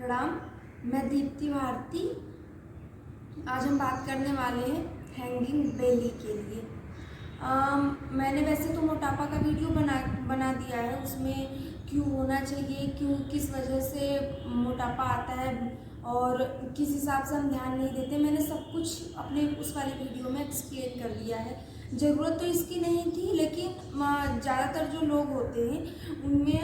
प्रणाम। मैं दीप्ति भारती। आज हम बात करने वाले हैं हैंगिंग बेली के लिए। मैंने वैसे तो मोटापा का वीडियो बना दिया है, उसमें क्यों होना चाहिए, किस वजह से मोटापा आता है और किस हिसाब से हम ध्यान नहीं देते। मैंने सब कुछ अपने उस वाली वीडियो में एक्सप्लेन कर दिया है। ज़रूरत तो इसकी नहीं थी, लेकिन ज़्यादातर जो लोग होते हैं उनमें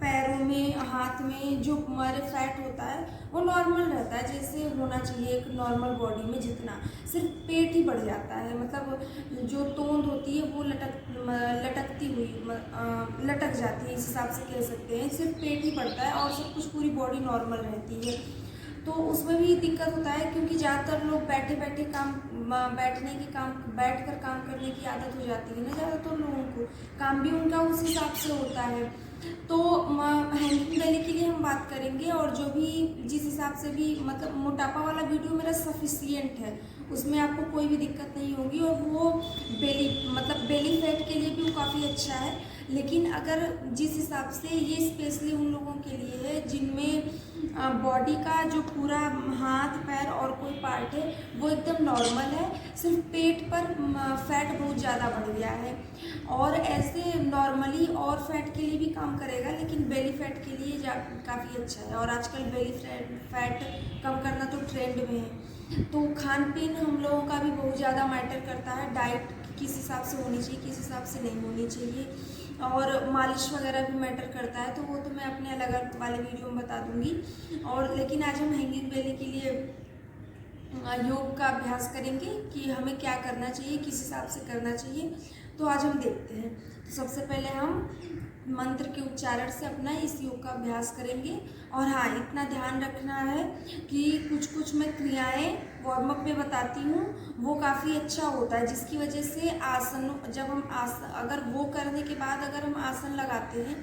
पैरों में हाथ में जो हमारे फैट होता है वो नॉर्मल रहता है, जैसे होना चाहिए एक नॉर्मल बॉडी में जितना। सिर्फ पेट ही बढ़ जाता है, मतलब जो तोंद होती है वो लटकती हुई लटक जाती है, इस हिसाब से कह सकते हैं। सिर्फ पेट ही बढ़ता है और सब कुछ पूरी बॉडी नॉर्मल रहती है। तो उसमें भी दिक्कत होता है, क्योंकि ज़्यादातर लोग बैठ कर काम करने की आदत हो जाती है ना ज़्यादातर लोगों को। काम भी उनका उस हिसाब से होता है। तो हैंगिंग बेली के लिए हम बात करेंगे, और जो भी जिस हिसाब से भी, मतलब मोटापा वाला वीडियो मेरा सफिशियंट है, उसमें आपको कोई भी दिक्कत नहीं होगी। और वो बेली फैट के लिए भी वो काफ़ी अच्छा है। लेकिन अगर जिस हिसाब से ये स्पेशली उन लोगों के लिए है जिनमें बॉडी का जो पूरा हाथ पैर और कोई पार्ट है वो एकदम नॉर्मल है, सिर्फ पेट पर फैट बहुत ज़्यादा बढ़ गया है। और ऐसे नॉर्मली और फैट के लिए भी काम करेगा, लेकिन बेली फैट के लिए काफ़ी अच्छा है। और आजकल बेली फैट कम करना तो ट्रेंड में है। तो खान पीन हम लोगों का भी बहुत ज़्यादा मैटर करता है। डाइट किस हिसाब से होनी चाहिए, किस हिसाब से नहीं होनी चाहिए, और मालिश वगैरह भी मैटर करता है। तो वो तो मैं अपने अलग अलग वाले वीडियो में बता दूंगी। और लेकिन आज हम हैंगिंग बेली के लिए योग का अभ्यास करेंगे कि हमें क्या करना चाहिए, किस हिसाब से करना चाहिए। तो आज हम देखते हैं। तो सबसे पहले हम मंत्र के उच्चारण से अपना इस योग का अभ्यास करेंगे। और हाँ, इतना ध्यान रखना है कि कुछ मैं क्रियाएं वार्म अप में बताती हूँ, वो काफ़ी अच्छा होता है, जिसकी वजह से आसन जब हम अगर वो करने के बाद अगर हम आसन लगाते हैं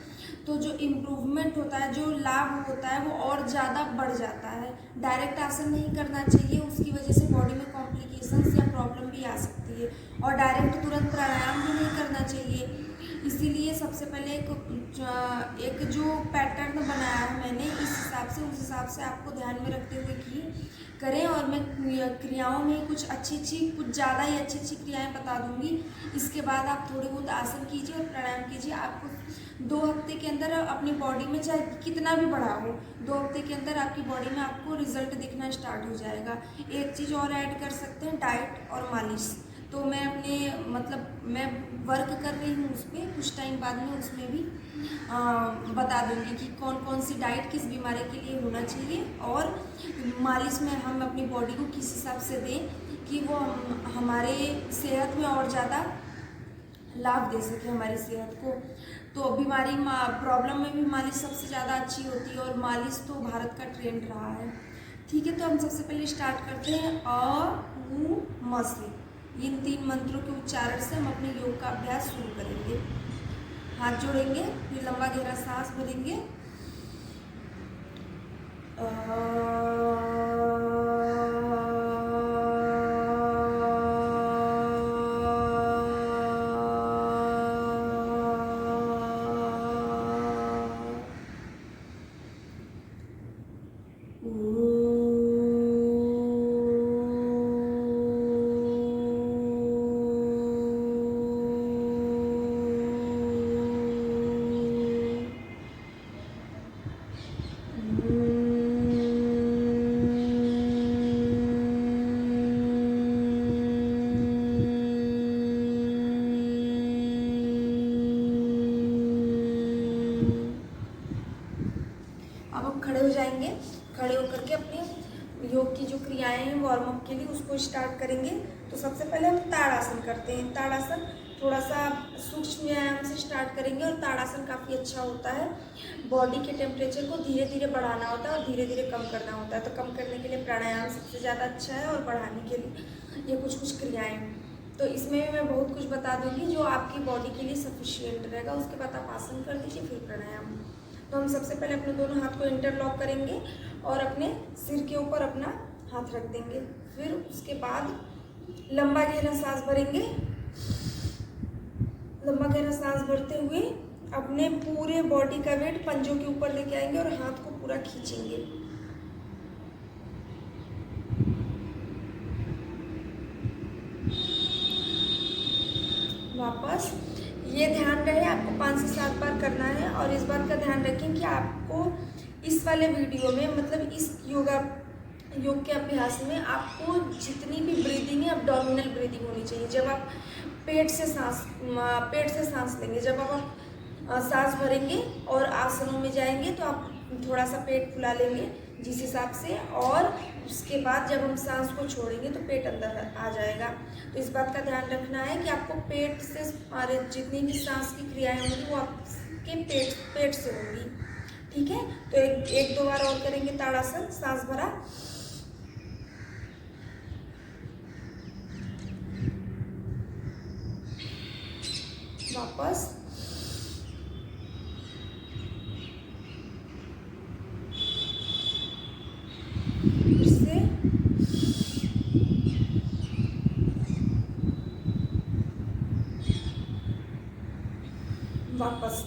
तो जो इम्प्रूवमेंट होता है, जो लाभ होता है, वो और ज़्यादा बढ़ जाता है। डायरेक्ट आसन नहीं करना चाहिए, उसकी वजह से बॉडी में कॉम्प्लिकेशंस या प्रॉब्लम भी आ सकती है। और डायरेक्ट तुरंत प्राणायाम भी नहीं करना चाहिए। इसीलिए सबसे पहले एक जो पैटर्न बनाया है मैंने, उस हिसाब से आपको ध्यान में रखते हुए करें। और मैं क्रियाओं में कुछ ज़्यादा ही अच्छी क्रियाएं बता दूंगी। इसके बाद आप थोड़े बहुत आसन कीजिए और प्राणायाम कीजिए। आपको 2 हफ्ते के अंदर अपनी बॉडी में, चाहे कितना भी बढ़ा हो, 2 हफ्ते के अंदर आपकी बॉडी में आपको रिजल्ट दिखना स्टार्ट हो जाएगा। एक चीज़ और ऐड कर सकते हैं, डाइट और मालिश। तो मैं वर्क कर रही हूँ उस पर, कुछ टाइम बाद में उसमें भी बता दूंगी कि कौन कौन सी डाइट किस बीमारी के लिए होना चाहिए, और मालिश में हम अपनी बॉडी को किस हिसाब से दें कि वो हमारे सेहत में और ज़्यादा लाभ दे सके हमारी सेहत को। तो प्रॉब्लम में भी मालिश सबसे ज़्यादा अच्छी होती है, और मालिश तो भारत का ट्रेंड रहा है। ठीक है, तो हम सबसे पहले स्टार्ट करते हैं म से। इन 3 मंत्रों के उच्चारण से हम अपने योग का अभ्यास शुरू करेंगे। हाथ जोड़ेंगे, फिर लंबा गहरा सांस भरेंगे। अब हम खड़े हो जाएंगे। खड़े होकर के अपने योग की जो क्रियाएं हैं वार्म अप के लिए उसको स्टार्ट करेंगे। तो सबसे पहले हम ताड़ासन करते हैं। ताड़ासन थोड़ा सा सूक्ष्म व्यायाम से स्टार्ट करेंगे, और ताड़ासन काफ़ी अच्छा होता है। बॉडी के टेम्परेचर को धीरे धीरे बढ़ाना होता है और धीरे धीरे कम करना होता है। तो कम करने के लिए प्राणायाम सबसे ज़्यादा अच्छा है, और बढ़ाने के लिए ये कुछ क्रियाएँ। तो इसमें भी मैं बहुत कुछ बता दूंगी जो आपकी बॉडी के लिए सफिशियंट रहेगा। उसके बाद आप आसन कर लीजिए, फिर प्राणायाम। तो हम सबसे पहले अपने दोनों हाथ को इंटरलॉक करेंगे और अपने सिर के ऊपर अपना हाथ रख देंगे। फिर उसके बाद लंबा गहरा सांस भरेंगे। लंबा गहरा सांस भरते हुए अपने पूरे बॉडी का वेट पंजों के ऊपर लेके आएंगे और हाथ को पूरा खींचेंगे। वापस। ये ध्यान रहे आपको 5 से 7 बार करना है। और इस बात का ध्यान रखें कि आपको इस वाले वीडियो में, मतलब इस योग के अभ्यास में आपको जितनी भी ब्रीदिंग है एब्डोमिनल ब्रीदिंग होनी चाहिए। जब आप पेट से सांस लेंगे, जब आप सांस भरेंगे और आसनों में जाएंगे तो आप थोड़ा सा पेट फुला लेंगे जिस हिसाब से, और उसके बाद जब हम सांस को छोड़ेंगे तो पेट अंदर आ जाएगा। तो इस बात का ध्यान रखना है कि आपको पेट से जितनी भी सांस की क्रियाएं होंगी वो आपके पेट से होंगी। ठीक है, तो एक दो बार और करेंगे ताड़ासन। सांस भरा, वापस, फिर से, वापस।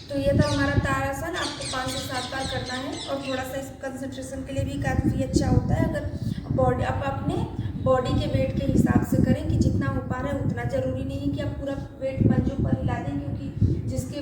तो ये था हमारा ताड़ासन। आपको 5 से 7 बार करना है और थोड़ा सा इस कंसंट्रेशन के लिए भी काफ़ी अच्छा होता है अगर बॉडी आप अपने बॉडी के वेट के हिसाब से करें कि जितना हो पा रहा है उतना। ज़रूरी नहीं है कि आप पूरा वेट पंजों पर हिला दें, क्योंकि जिसके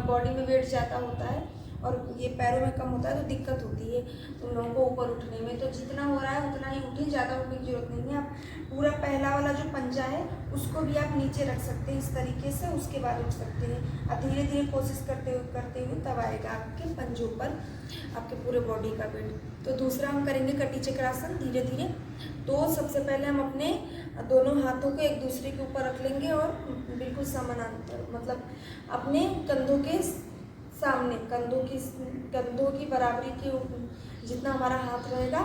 बॉडी में वेट ज़्यादा होता है और ये पैरों में कम होता है तो दिक्कत होती है उन लोगों को ऊपर उठने में। तो जितना हो रहा है उतना ही उठें, ज़्यादा उठने की जरूरत नहीं है। आप पूरा पहला वाला जो पंजा है उसको भी आप नीचे रख सकते हैं इस तरीके से, उसके बाद उठ सकते हैं। आप धीरे धीरे कोशिश करते हुए तब आएगा आपके पंजों पर आपके पूरे बॉडी का वेट। तो दूसरा हम करेंगे कटी चक्रासन धीरे धीरे। तो सबसे पहले हम अपने दोनों हाथों को एक दूसरे के ऊपर रख लेंगे और बिल्कुल समानांतर, मतलब अपने कंधों के सामने, कंधों की बराबरी के जितना हमारा हाथ रहेगा।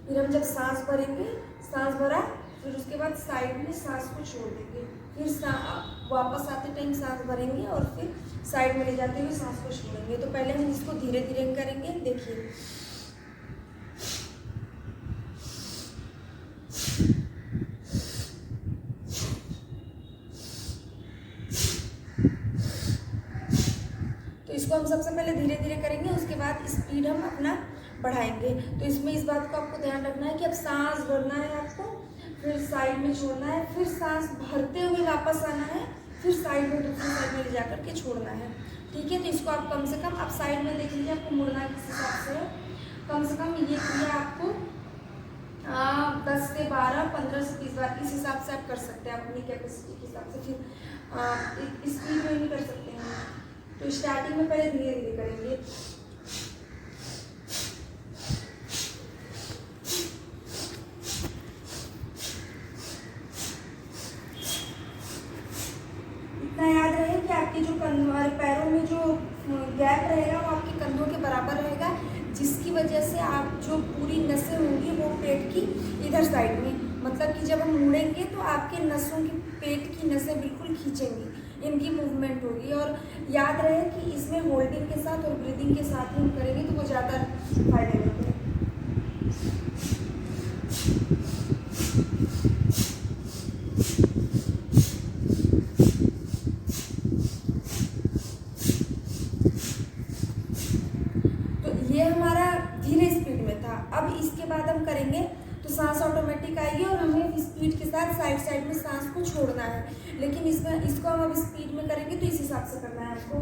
फिर हम जब सांस भरेंगे, सांस भरा, फिर उसके बाद साइड में सांस को छोड़ देंगे, फिर वापस आते टाइम सांस भरेंगे और फिर साइड में ले जाते हुए सांस को छोड़ेंगे। तो पहले हम इसको धीरे धीरे करेंगे। देखिए, इसको हम सबसे पहले धीरे धीरे करेंगे, उसके बाद स्पीड हम अपना बढ़ाएंगे। तो इसमें इस बात को आपको ध्यान रखना है कि अब सांस भरना है आपको, फिर साइड में छोड़ना है, फिर सांस भरते हुए वापस आना है, फिर साइड में दूसरी साइड में ले जाकर के छोड़ना है। ठीक है, तो इसको आप कम से कम आप साइड में देख लीजिए आपको मुड़ना किस हिसाब से है। कम से कम ये क्रिया आपको 10 से 12, 15 से 30 बार इस हिसाब से आप कर सकते हैं अपनी कैपेसिटी के हिसाब से। फिर स्पीड में भी कर सकते हैं। तो स्टार्टिंग में पहले धीरे धीरे करेंगे। इतना याद रहे कि आपके जो हमारे पैरों में जो गैप रहेगा वो आपके कंधों के बराबर रहेगा, जिसकी वजह से आप जो पूरी नसें होंगी वो पेट की इधर साइड में, मतलब कि जब हम मुड़ेंगे तो आपके नसों की, पेट की नसें बिल्कुल खींचेंगी, इनकी मूवमेंट होगी। और याद रहे कि इसमें होल्डिंग के साथ और ब्रीदिंग के साथ ही हम करेंगे तो वो ज़्यादा फायदेमंद है। तो ये हमारा धीरे स्पीड में था। अब इसके बाद हम करेंगे तो सांस ऑटोमेटिक आएगी और हमें स्पीड के साथ साइड में सांस को छोड़ना है। लेकिन इसको हम अब स्पीड में करेंगे तो इस हिसाब से करना है आपको।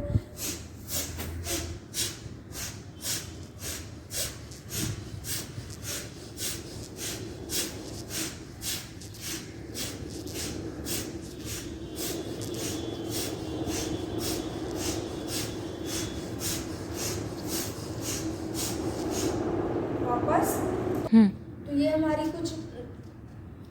वापस। तो ये हमारी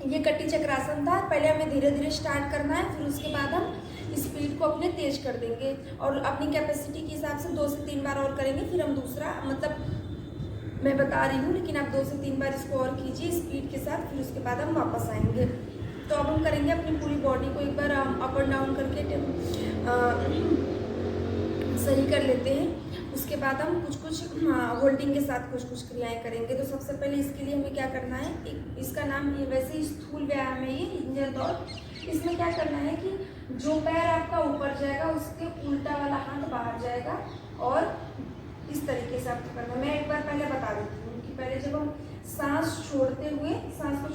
ये कटी चक्रासन था। पहले हमें धीरे धीरे स्टार्ट करना है, फिर उसके बाद हम स्पीड को अपने तेज कर देंगे और अपनी कैपेसिटी के हिसाब से 2 से 3 बार और करेंगे। फिर हम दूसरा, मतलब मैं बता रही हूँ लेकिन आप 2 से 3 बार इसको और कीजिए स्पीड के साथ, फिर उसके बाद हम वापस आएंगे। तो अब हम करेंगे अपनी पूरी बॉडी को एक बार अप एंड डाउन करके सही कर लेते हैं। उसके बाद हम कुछ होल्डिंग के साथ कुछ क्रियाएं करेंगे। तो सबसे पहले इसके लिए हमें क्या करना है, इसका नाम वैसे ही स्थूल व्यायाम है, ये इंजन दौड़। इसमें क्या करना है कि जो पैर आपका ऊपर जाएगा उसके उल्टा सांस को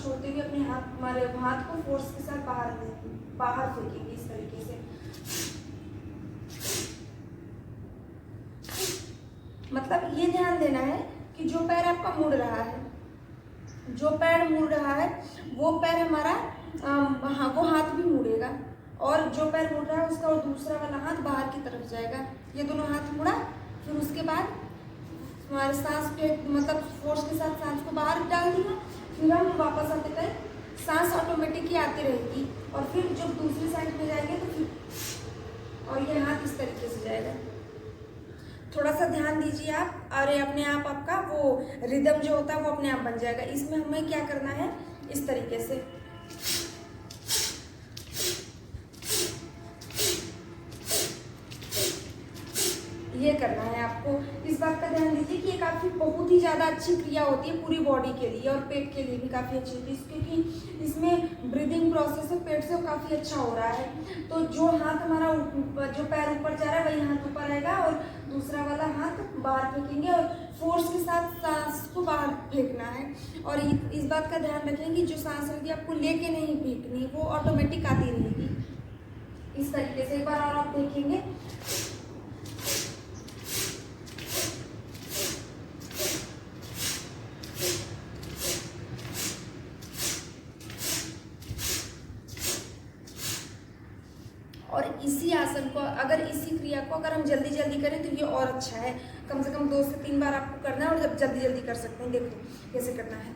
छोड़ते हुए अपने हमारे हाथ को फोर्स के साथ बाहर फेंकेंगे इस तरीके से। मतलब ये ध्यान देना है कि जो पैर आपका मुड़ रहा है, वो पैर हमारा वो हाथ भी मुड़ेगा, और जो पैर मुड़ रहा है उसका और दूसरा वाला हाथ बाहर की तरफ जाएगा। ये दोनों हाथ मुड़ा, फिर उसके बाद हमारे सांस पे मतलब फोर्स के साथ सांस को बाहर डाल दिया, फिर हम वापस आते टाइम सांस ऑटोमेटिक ही आती रहेगी, और फिर जब दूसरी साइड में जाएंगे तो फिर और ये हाथ इस तरीके से जाएगा। थोड़ा सा ध्यान दीजिए आप, और ये अपने आप आपका वो रिदम जो होता है वो अपने आप बन जाएगा। इसमें हमें क्या करना है, इस तरीके से ये करना है आपको। इस बात का ध्यान दीजिए कि ये काफ़ी बहुत ही ज़्यादा अच्छी क्रिया होती है पूरी बॉडी के लिए, और पेट के लिए भी काफ़ी अच्छी होती है, क्योंकि इसमें ब्रीदिंग प्रोसेस है पेट से काफ़ी अच्छा हो रहा है। तो जो हाथ हमारा जो पैर ऊपर जा रहा है वही हाथ ऊपर आएगा, और दूसरा वाला हाथ बाहर फेंकेंगे, और फोर्स के साथ सांस को बाहर फेंकना है। और इस बात का ध्यान रखें कि जो सांस रहेगी आपको लेके नहीं फेंकनी, वो ऑटोमेटिक आती रहेगी। इस तरीके से एक बार और आप देखेंगे। और इसी आसन को इसी क्रिया को अगर हम जल्दी जल्दी करें तो ये और अच्छा है। कम से कम 2 से 3 बार आपको करना है, और जब जल्दी जल्दी कर सकते हैं। देखो कैसे करना है।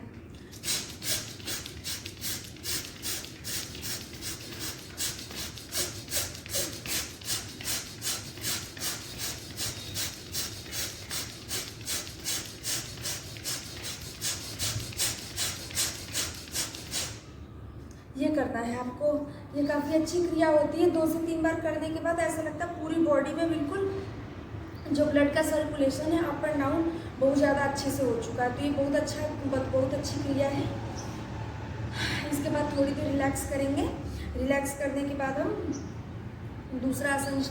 ये करना है आपको। ये काफ़ी अच्छी क्रिया होती है। 2 से 3 बार करने के बाद ऐसा लगता है पूरी बॉडी में बिल्कुल जो ब्लड का सर्कुलेशन है अप एंड डाउन बहुत ज़्यादा अच्छे से हो चुका है। तो ये बहुत अच्छी क्रिया है। इसके बाद थोड़ी देर रिलैक्स करेंगे। रिलैक्स करने के बाद हम दूसरा आसन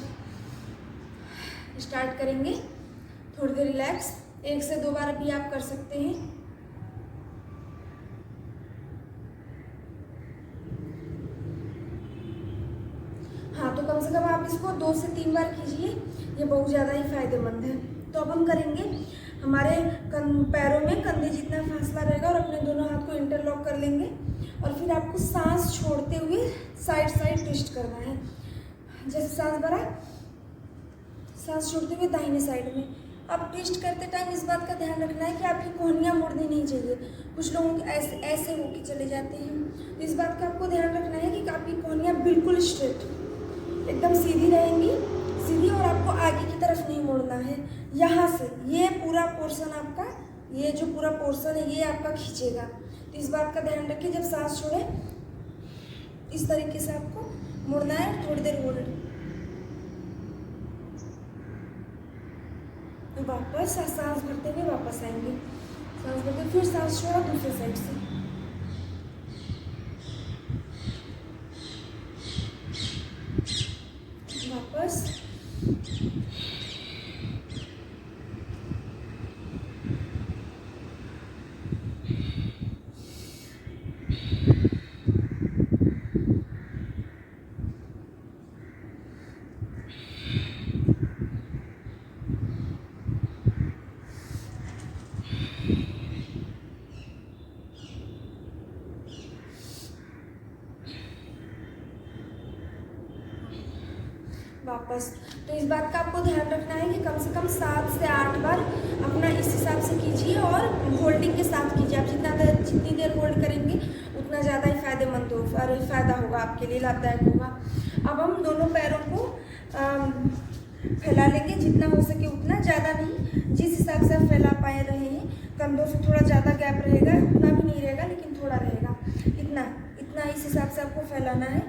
स्टार्ट करेंगे। थोड़ी देर रिलैक्स 1 से 2 बार भी आप कर सकते हैं। हाँ, तो कम से कम आप इसको 2 से 3 बार कीजिए, ये बहुत ज़्यादा ही फायदेमंद है। तो अब हम करेंगे हमारे पैरों में कंधे जितना फासला रहेगा, और अपने दोनों हाथ को इंटरलॉक कर लेंगे, और फिर आपको सांस छोड़ते हुए साइड ट्विस्ट करना है। जैसे सांस भरा, सांस छोड़ते हुए दाहिने साइड में। अब ट्विस्ट करते टाइम इस बात का ध्यान रखना है कि आपकी कोहनियाँ मुड़नी नहीं चाहिए। कुछ लोगों के ऐसे होके चले जाते हैं, तो इस बात का आपको ध्यान रखना है कि आपकी कोहनियाँ बिल्कुल स्ट्रेट एकदम सीधी रहेंगी, और आपको आगे की तरफ नहीं मुड़ना है। यहाँ से ये पूरा पोर्शन आपका, ये जो पूरा पोर्शन है ये आपका खींचेगा। तो इस बात का ध्यान रखिए, जब सांस छोड़े इस तरीके से आपको मुड़ना है। थोड़ी देर होल्ड, वापस सांस भरते हुए वापस आएंगे। सांस भरते फिर सांस छोड़ा दूसरे साइड से। वापस वापस। तो इस बात का आपको ध्यान रखना है कि कम से कम 7 से 8 बार अपना इस हिसाब से कीजिए, और होल्डिंग के साथ कीजिए। आप जितनी देर होल्ड करेंगे उतना ज़्यादा ही फायदेमंद होगा, और फ़ायदा होगा आपके लिए, लाभदायक होगा। अब हम दोनों पैरों को फैला लेंगे, जितना हो सके उतना, ज़्यादा नहीं। जिस हिसाब से आप फैला पाए रहे हैं, कंधों से थोड़ा ज़्यादा गैप रहेगा, उतना भी नहीं रहेगा लेकिन थोड़ा रहेगा। इतना इस हिसाब से आपको फैलाना है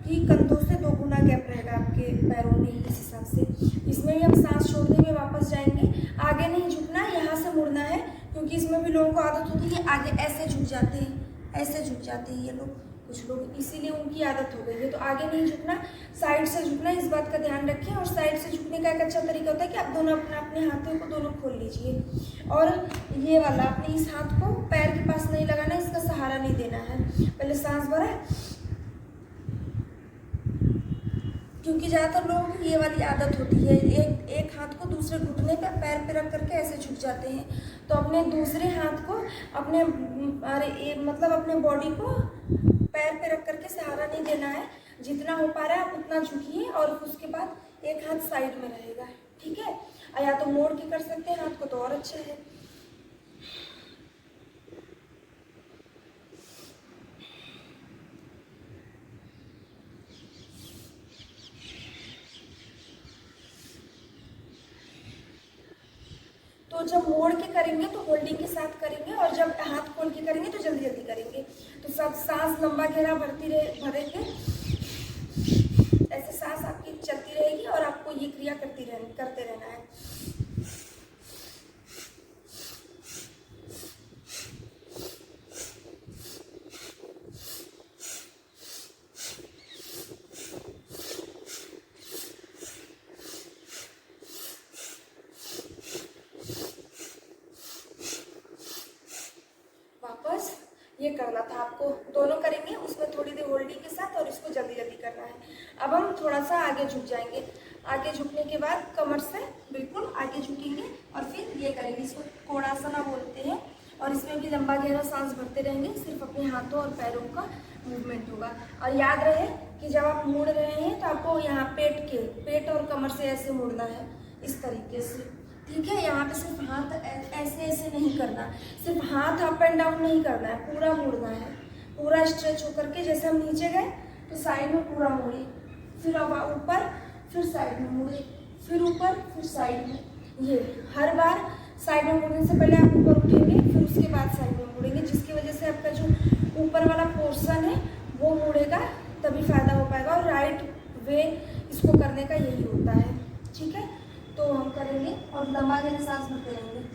कि कंधों से 2 गुना गैप रहेगा आपके पैरों में, इस हिसाब से। इसमें ही हम सांस छोड़ते हुए वापस जाएंगे। आगे नहीं झुकना, यहाँ से मुड़ना है, क्योंकि इसमें भी लोगों को आदत होती है आगे ऐसे झुक जाते हैं ये लोग। कुछ लोग, इसीलिए उनकी आदत हो गई है। तो आगे नहीं झुकना, साइड से झुकना, इस बात का ध्यान रखें। और साइड से झुकने का एक अच्छा तरीका होता है कि आप दोनों अपने हाथों को दोनों खोल लीजिए और ये वाला अपने इस हाथ को पैर के पास नहीं लगाना, इसका सहारा नहीं देना है। पहले सांस भरा, क्योंकि ज़्यादातर लोगों की ये वाली आदत होती है, एक हाथ को दूसरे घुटने पे पैर पे रख करके ऐसे झुक जाते हैं। तो अपने दूसरे हाथ को अपने मतलब अपने बॉडी को पैर पे रख करके सहारा नहीं देना है। जितना हो पा रहा है आप उतना झुकिए और उसके बाद एक हाथ साइड में रहेगा, ठीक है। या तो मोड़ के कर सकते हैं हाथ को, तो और अच्छा है। तो जब मोड़ के करेंगे तो होल्डिंग के साथ करेंगे, और जब हाथ खोल के करेंगे तो जल्दी जल्दी करेंगे। तो सब सांस लंबा गहरा भरेंगे, ऐसे सांस आपकी चलती रहेगी और आपको ये क्रिया करते रहना है। वापस ये करना था आपको, दोनों करेंगे, उसमें थोड़ी देर होल्डिंग के साथ और इसको जल्दी जल्दी करना है। अब हम थोड़ा सा आगे झुक जाएंगे। आगे झुकने के बाद कमर से बिल्कुल आगे झुकेंगे और फिर ये करेंगे, इसको कोणासना बोलते हैं। और इसमें भी लंबा गहरा सांस भरते रहेंगे, सिर्फ अपने हाथों और पैरों का मूवमेंट होगा। और याद रहे कि जब आप मुड़ रहे हैं तो आपको यहाँ पेट और कमर से ऐसे मुड़ना है, इस तरीके से, ठीक है। यहाँ पे सिर्फ हाथ ऐसे ऐसे नहीं करना, सिर्फ हाथ अप एंड डाउन नहीं करना है, पूरा मुड़ना है, पूरा स्ट्रेच होकर के। जैसे हम नीचे गए तो साइड में पूरा मुड़े, फिर अब ऊपर, फिर साइड में मुड़े, फिर ऊपर, फिर साइड में। ये हर बार साइड में मुड़ने से पहले आप ऊपर उठेंगे, फिर उसके बाद साइड में मुड़ेंगे, जिसकी वजह से आपका जो ऊपर वाला पोर्शन है वो मुड़ेगा, तभी फायदा हो पाएगा। और राइट वे इसको करने का यही होता है, ठीक है। तो हम करेंगे और लंबा गहरा सांस भरते रहेंगे।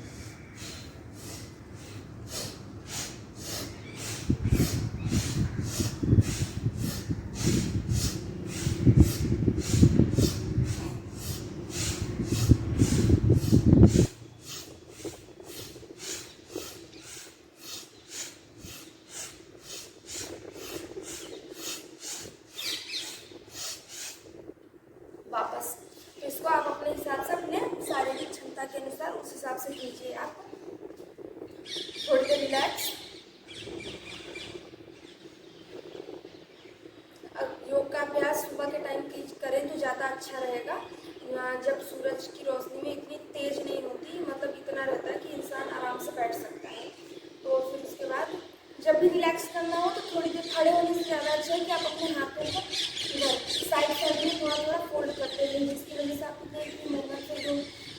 वापस, तो इसको आप अपने हिसाब से, अपने शारीरिक क्षमता के अनुसार उस हिसाब से कीजिए। आप थोड़ी देर रिलैक्स। योग का अभ्यास सुबह के टाइम करें तो ज़्यादा अच्छा रहेगा, जब सूरज की रोशनी में इतनी तेज नहीं होती, मतलब इतना रहता है कि इंसान आराम से बैठ सकता है। तो फिर उसके बाद जब भी रिलैक्स करना हो तो थोड़ी देर खड़े होने से ज़्यादा अच्छा है कि आप अपने हाथों को इधर साइड में थोड़ा थोड़ा फोल्ड करते रहें, जिसकी वजह से आपने इतनी मेहनत से जो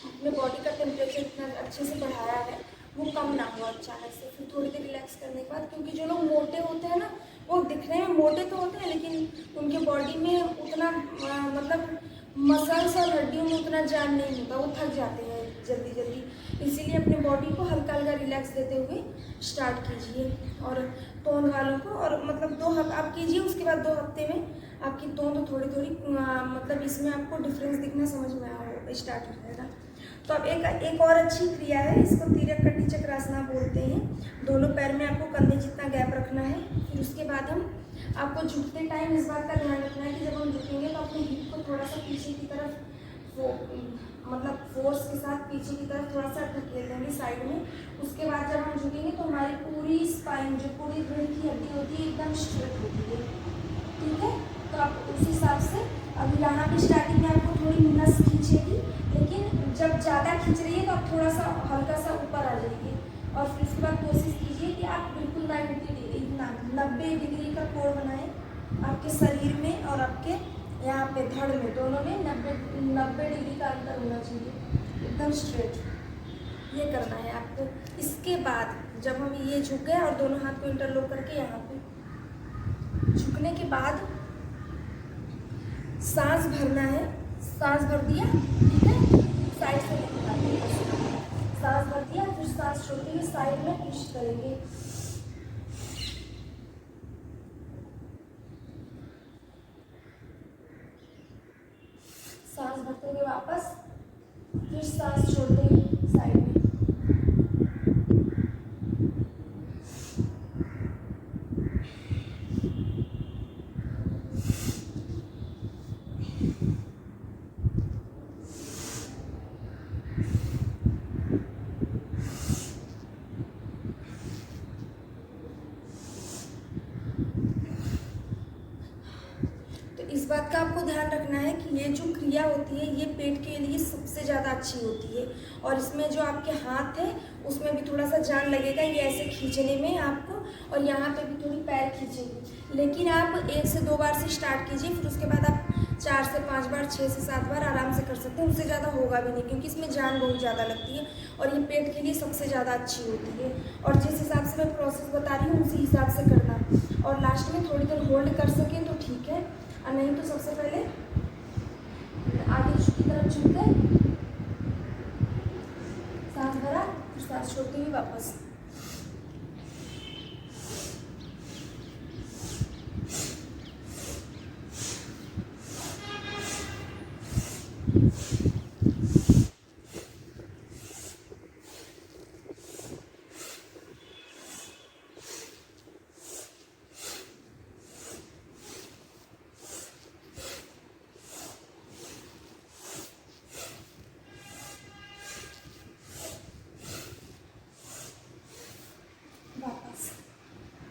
अपने बॉडी का टेम्परेचर इतना अच्छे से बढ़ाया है वो कम ना हो अचानक से। फिर थोड़ी देर रिलैक्स करने के बाद, क्योंकि जो लोग मोटे होते हैं ना, वो दिखने में मोटे तो होते हैं लेकिन उनके बॉडी में उतना मतलब मसल्स और हड्डियों में उतना जान नहीं होता, वो थक जाते हैं जल्दी जल्दी। इसीलिए अपने बॉडी को हल्का हल्का रिलैक्स देते हुए स्टार्ट कीजिए। और तोंद वालों को, और मतलब 2 हफ्ते आप कीजिए, उसके बाद 2 हफ्ते में आपकी तोंद थोड़ी थोड़ी मतलब इसमें आपको डिफरेंस दिखना समझ में स्टार्ट हो जाएगा। तो अब एक और अच्छी क्रिया है, इसको तिर्यक कटी चक्रासना बोलते हैं। दोनों पैर में आपको कंधे जितना गैप रखना है। फिर उसके बाद हम आपको झुकते टाइम इस बात का ध्यान रखना है कि जब हम झुकेंगे तो अपने हिप को थोड़ा सा पीछे की तरफ मतलब फोर्स के साथ पीछे की तरफ थोड़ा सा धकेल देंगे साइड में। उसके बाद जब हम झुकेंगे तो हमारी पूरी स्पाइन, जो पूरी रीढ़ की हड्डी होती है, एकदम स्ट्रेट होती है, ठीक है। तो आप उस हिसाब से, अब यहाँ पे स्टार्टिंग में आपको थोड़ी नस खींचेगी, लेकिन जब ज़्यादा खींच रही है तो आप थोड़ा सा हल्का सा ऊपर आ जाइए। और फिर उसके बाद कोशिश कीजिए कि आप बिल्कुल 90 डिग्री का कोण बनाएं आपके शरीर में और आपके यहाँ पे धड़ में, दोनों में 90 डिग्री का अंतर होना चाहिए, एकदम स्ट्रेट। ये करना है आपको। इसके बाद जब हम ये झुक गए और दोनों हाथ को इंटरलॉक करके यहाँ पे झुकने के बाद सांस भरना है। सांस भर दिया, ठीक है, साइड से सांस भर दिया, फिर सांस छोड़ते हुए साइड में पुश करेंगे। सांस छोड़ते हुए साइड में। इस बात का आपको ध्यान रखना है कि ये जो क्रिया होती है ये पेट के लिए सबसे ज़्यादा अच्छी होती है, और इसमें जो आपके हाथ है उसमें भी थोड़ा सा जान लगेगा ये ऐसे खींचने में आपको, और यहाँ पे भी थोड़ी पैर खींचेंगे। लेकिन आप 1 से 2 बार से स्टार्ट कीजिए, फिर उसके बाद आप 4 से 5 बार, 6 से 7 बार आराम से कर सकते हैं। उससे ज़्यादा होगा भी नहीं, क्योंकि इसमें जान बहुत ज़्यादा लगती है और ये पेट के लिए सबसे ज़्यादा अच्छी होती है। और जिस हिसाब से मैं प्रोसेस बता रही हूँ उसी हिसाब से करना, और लास्ट में थोड़ी देर होल्ड कर सकें तो ठीक है, और नहीं तो सबसे पहले आगे की तरफ झुक गए, सांस भरा, फिर सांस छोड़ते हुए वापस।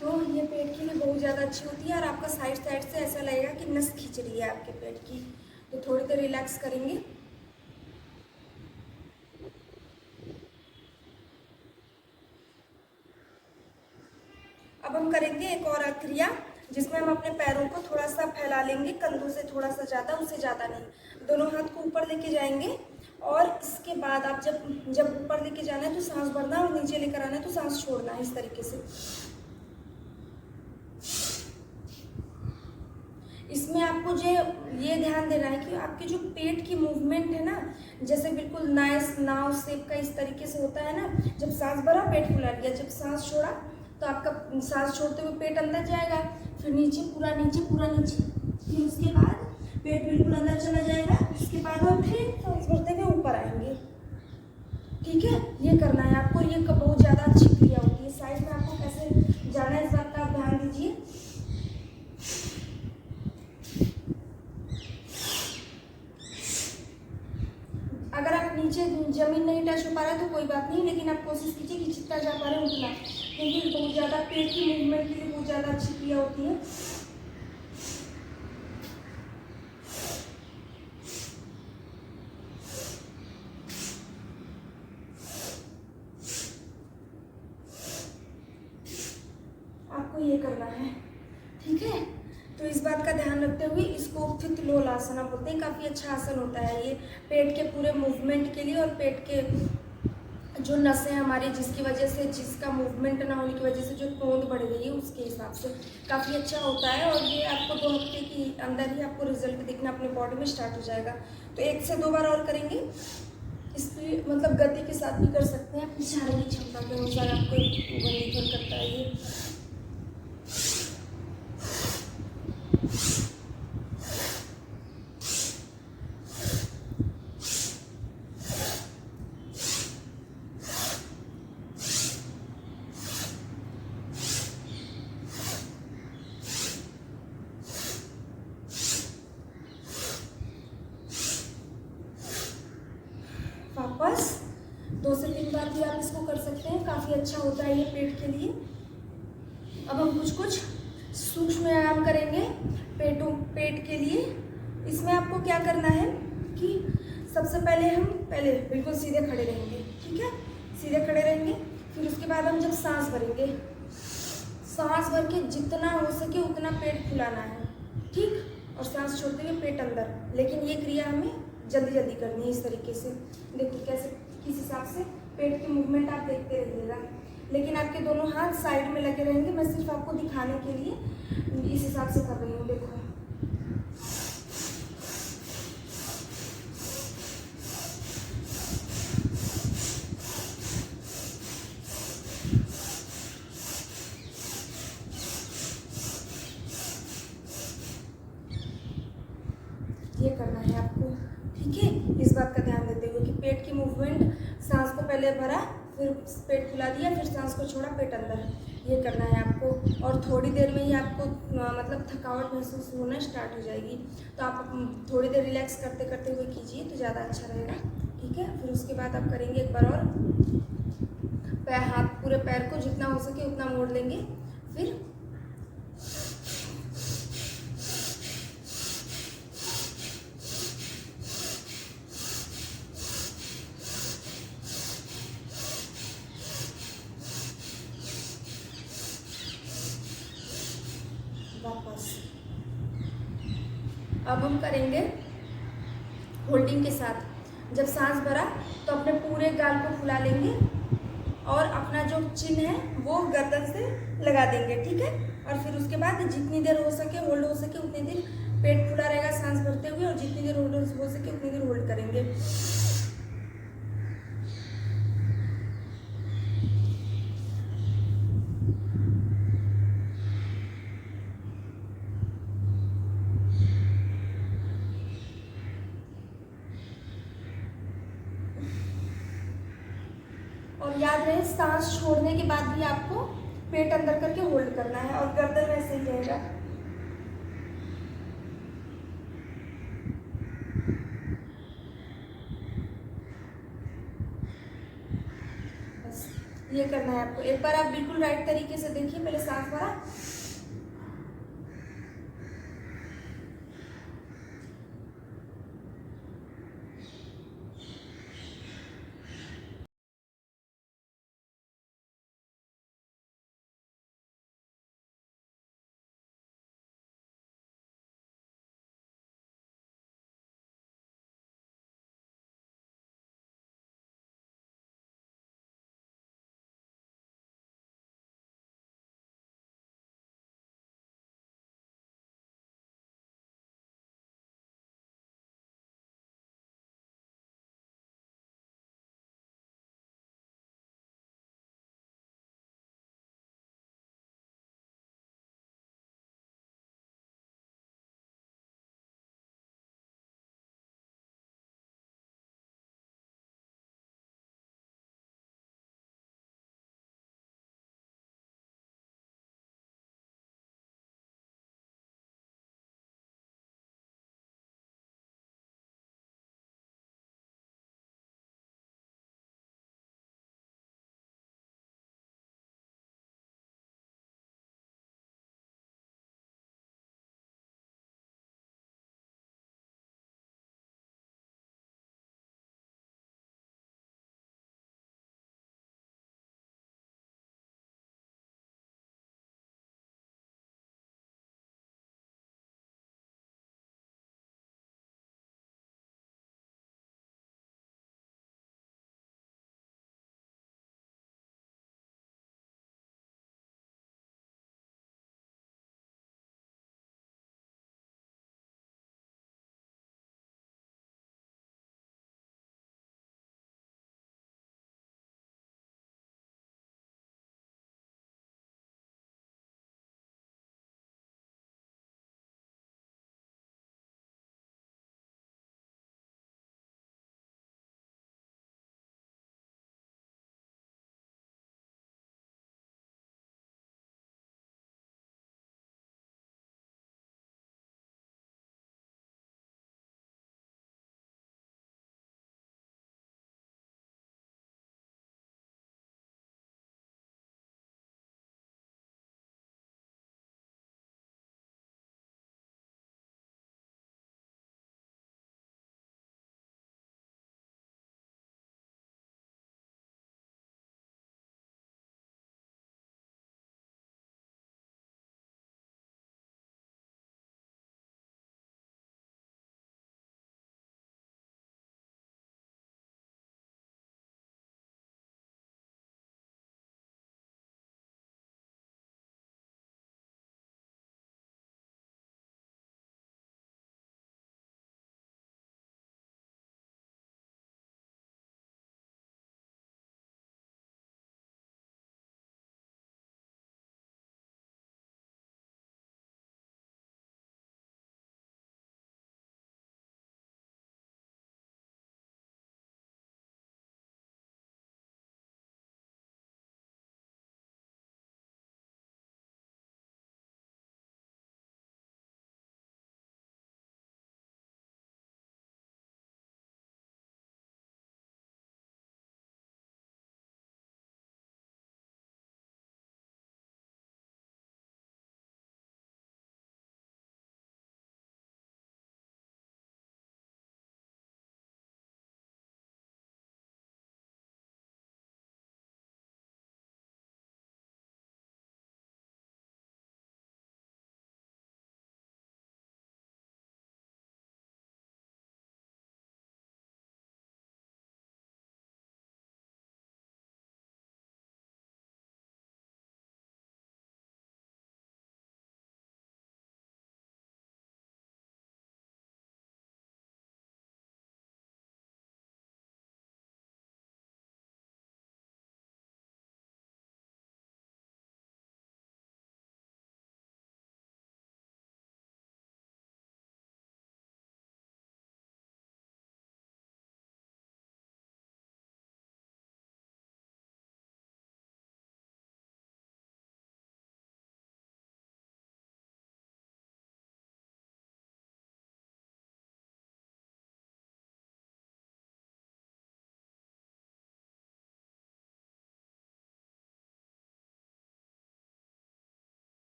तो ये पेट के लिए बहुत ज़्यादा अच्छी होती है, और आपका साइड साइड से ऐसा लगेगा कि नस खींच रही है आपके पेट की। तो थोड़ी देर रिलैक्स करेंगे। अब हम करेंगे एक और क्रिया, जिसमें हम अपने पैरों को थोड़ा सा फैला लेंगे, कंधों से थोड़ा सा ज़्यादा, उससे ज़्यादा नहीं। दोनों हाथ को ऊपर लेके जाएंगे, और इसके बाद आप जब ऊपर लेके जाना है तो सांस भरना, और नीचे लेकर आना है तो सांस छोड़ना है, इस तरीके से। इसमें आपको जो ये ध्यान देना है कि आपके जो पेट की मूवमेंट है ना, जैसे बिल्कुल नाव शेप का इस तरीके से होता है ना, जब सांस भरा पेट फुला लिया, जब सांस छोड़ा तो आपका सांस छोड़ते हुए पेट अंदर जाएगा, फिर नीचे पूरा नीचे, फिर उसके बाद पेट बिल्कुल अंदर चला जाएगा, उसके बाद हम फिर सांस भरते हुए ऊपर आएंगे। ठीक है, ये करना है आपको। ये बहुत ज़्यादा अच्छी क्रिया होती है। साइड में आपको कैसे जाना है इस बात का आप ध्यान दीजिए। अगर आप नीचे जमीन नहीं टच हो पा रहा है तो कोई बात नहीं, लेकिन आप कोशिश कीजिए कि जितना जा पा रहे हैं उतना, क्योंकि बहुत ज़्यादा पेट की मूवमेंट के लिए बहुत ज़्यादा अच्छी क्रिया होती है। आपको ये करना है, ठीक है। तो इस बात का ध्यान रखते हुए इसको फित लोलासना बोलते हैं। काफ़ी अच्छा आसन होता है ये पेट के पूरे मूवमेंट के लिए, और पेट के जो नसें हमारी जिसकी वजह से, जिसका मूवमेंट ना होने की वजह से जो तोंद बढ़ गई है, उसके हिसाब से काफ़ी अच्छा होता है। और ये आपको 2 हफ्ते के अंदर ही आपको रिजल्ट दिखना अपने बॉडी में स्टार्ट हो जाएगा। तो 1 से 2 बार और करेंगे। इसकी मतलब गति के साथ भी कर सकते हैं, अपनी शारीरिक क्षमता के अनुसार आपको निर्भर करता है ये। वापस 2 से 3 बार भी आप इसको कर सकते हैं, काफ़ी अच्छा होता है ये पेट के लिए। अब हम कुछ सूक्ष्म व्यायाम करेंगे पेट के लिए। इसमें आपको क्या करना है कि सबसे पहले हम बिल्कुल सीधे खड़े रहेंगे, ठीक है, सीधे खड़े रहेंगे। फिर उसके बाद हम जब सांस भरेंगे, सांस भर के जितना हो सके उतना पेट फुलाना है, ठीक, और सांस छोड़ते हुए पेट अंदर। लेकिन ये क्रिया हमें जल्दी जल्दी करनी है, इस तरीके से। देखिए कैसे, किस हिसाब से पेट की मूवमेंट आप देखते रहिएगा, लेकिन आपके दोनों हाथ साइड में लगे रहेंगे। मैं सिर्फ आपको दिखाने के लिए इस हिसाब से कर रही हूँ। देखो, ये करना है आपको, ठीक है। इस बात का ध्यान देते हुए कि पेट की मूवमेंट मूवमेंट, सांस को पहले भरा, फिर पेट फुला दिया, फिर सांस को छोड़ा, पेट अंदर, ये करना है आपको। और थोड़ी देर में ही आपको मतलब थकावट महसूस होना स्टार्ट हो जाएगी, तो आप थोड़ी देर रिलैक्स करते करते हुए कीजिए तो ज़्यादा अच्छा रहेगा, ठीक है। फिर उसके बाद आप करेंगे एक बार और, हाथ पूरे पैर को जितना हो सके उतना मोड़ लेंगे, फिर वापस। अब हम करेंगे होल्डिंग के साथ। जब सांस भरा तो अपने पूरे गाल को फुला लेंगे और अपना जो चिन्ह है वो गर्दन से लगा देंगे, ठीक है। और फिर उसके बाद जितनी देर हो सके होल्ड हो सके उतनी देर पेट खुला रहेगा सांस भरते हुए, और जितनी देर होल्ड हो सके उतनी देर होल्ड करेंगे। और याद रहे सांस छोड़ने के बाद भी आपको पेट अंदर करके होल्ड करना है, और गर्दन वैसे ही रहेगा। बस ये करना है आपको। एक बार आप बिल्कुल राइट तरीके से देखिए, पहले सांस भरा,